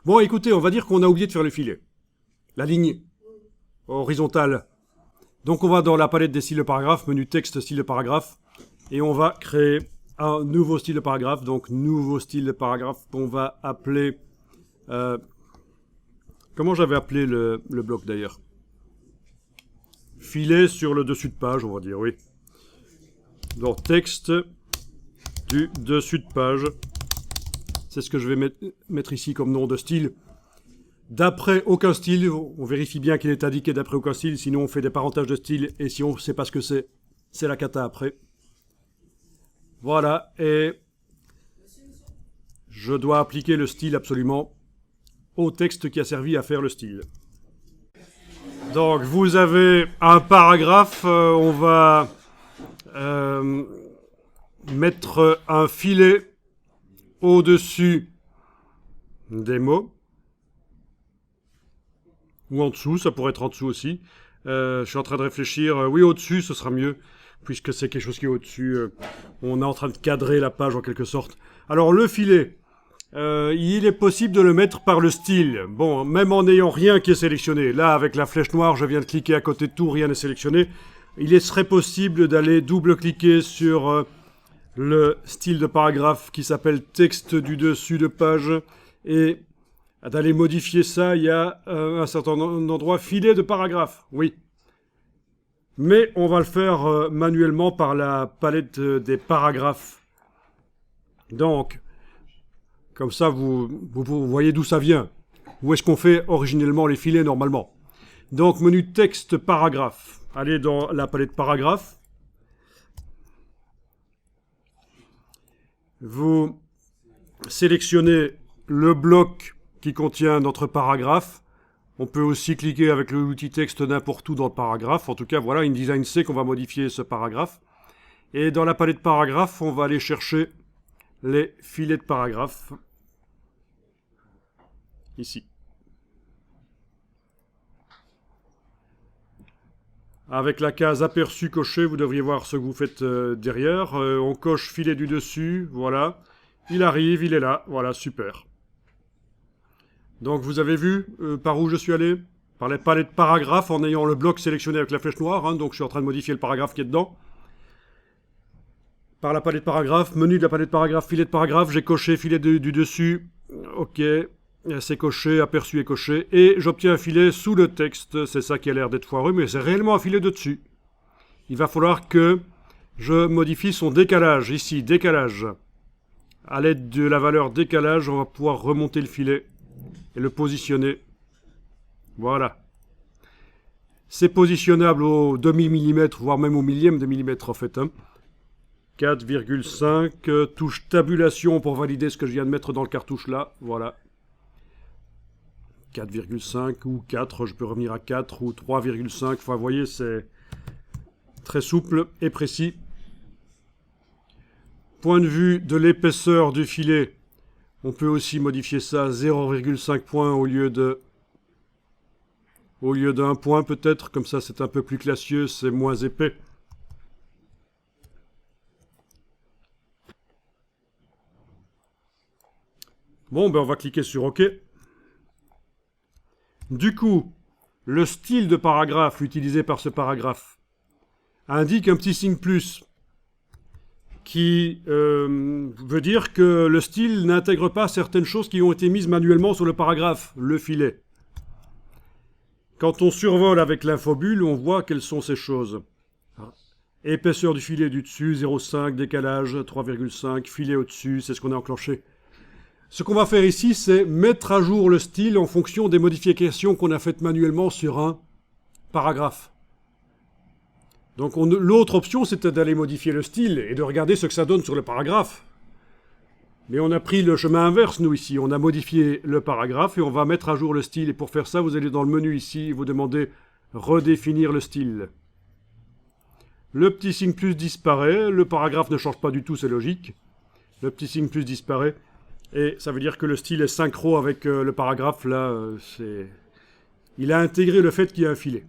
Bon, écoutez, on va dire qu'on a oublié de faire le filet. La ligne horizontale. Donc on va dans la palette des styles de paragraphe, menu texte, style de paragraphe, et on va créer un nouveau style de paragraphe. Donc nouveau style de paragraphe qu'on va appeler... comment j'avais appelé le bloc d'ailleurs? Filet sur le dessus de page, on va dire, oui. Donc texte du dessus de page. C'est ce que je vais mettre ici comme nom de style. D'après aucun style, on vérifie bien qu'il est indiqué d'après aucun style, sinon on fait des parentages de style, et si on ne sait pas ce que c'est la cata après. Voilà, et je dois appliquer le style absolument au texte qui a servi à faire le style. Donc vous avez un paragraphe, on va mettre un filet au-dessus des mots. Ou en dessous, ça pourrait être en dessous aussi. Je suis en train de réfléchir. Oui, au-dessus, ce sera mieux, puisque c'est quelque chose qui est au-dessus. On est en train de cadrer la page en quelque sorte. Alors, le filet, il est possible de le mettre par le style. Bon, même en n'ayant rien qui est sélectionné. Là, avec la flèche noire, je viens de cliquer à côté de tout, rien n'est sélectionné. Il serait possible d'aller double-cliquer sur le style de paragraphe qui s'appelle texte du dessus de page et d'aller modifier ça. Il y a un certain endroit filet de paragraphe, oui. Mais on va le faire manuellement par la palette des paragraphes. Donc, comme ça, vous voyez d'où ça vient. Où est-ce qu'on fait originellement les filets normalement. Donc, menu texte paragraphe. Allez dans la palette paragraphe. Vous sélectionnez le bloc qui contient notre paragraphe. On peut aussi cliquer avec l'outil texte n'importe où dans le paragraphe. En tout cas, voilà, InDesign sait qu'on va modifier ce paragraphe. Et dans la palette paragraphe, on va aller chercher les filets de paragraphe. Ici. Avec la case aperçu coché, vous devriez voir ce que vous faites derrière. On coche filet du dessus, voilà. Il arrive, il est là, voilà, super. Donc vous avez vu par où je suis allé? Par les palettes paragraphes en ayant le bloc sélectionné avec la flèche noire. Hein, donc je suis en train de modifier le paragraphe qui est dedans. Par la palette paragraphe, menu de la palette paragraphe, filet de paragraphe, j'ai coché filet du dessus. Ok, c'est coché, aperçu est coché. Et j'obtiens un filet sous le texte. C'est ça qui a l'air d'être foireux, mais c'est réellement un filet de dessus. Il va falloir que je modifie son décalage. Ici, décalage. À l'aide de la valeur décalage, on va pouvoir remonter le filet et le positionner. Voilà. C'est positionnable au demi-millimètre, voire même au millième de millimètre en fait. Hein. 4,5, touche tabulation pour valider ce que je viens de mettre dans le cartouche là. Voilà. 4,5 ou 4, je peux revenir à 4 ou 3,5. Enfin, vous voyez, c'est très souple et précis. Point de vue de l'épaisseur du filet, on peut aussi modifier ça à 0,5 points au lieu d'un point peut-être. Comme ça, c'est un peu plus classieux, c'est moins épais. Bon, ben on va cliquer sur OK. Du coup, le style de paragraphe utilisé par ce paragraphe indique un petit signe plus qui veut dire que le style n'intègre pas certaines choses qui ont été mises manuellement sur le paragraphe, le filet. Quand on survole avec l'infobulle, on voit quelles sont ces choses. Épaisseur du filet du dessus, 0,5, décalage, 3,5, filet au-dessus, c'est ce qu'on a enclenché. Ce qu'on va faire ici, c'est mettre à jour le style en fonction des modifications qu'on a faites manuellement sur un paragraphe. Donc l'autre option, c'était d'aller modifier le style et de regarder ce que ça donne sur le paragraphe. Mais on a pris le chemin inverse, nous, ici. On a modifié le paragraphe et on va mettre à jour le style. Et pour faire ça, vous allez dans le menu ici et vous demandez « Redéfinir le style ». Le petit signe plus disparaît. Le paragraphe ne change pas du tout, c'est logique. Le petit signe plus disparaît. Et ça veut dire que le style est synchro avec le paragraphe. Là, il a intégré le fait qu'il y a un filet.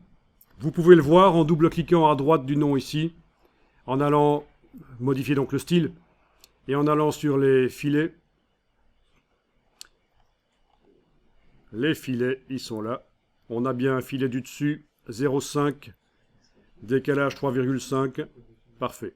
Vous pouvez le voir en double-cliquant à droite du nom ici, en allant modifier donc le style, et en allant sur les filets. Les filets, ils sont là. On a bien un filet du dessus, 0,5, décalage 3,5. Parfait.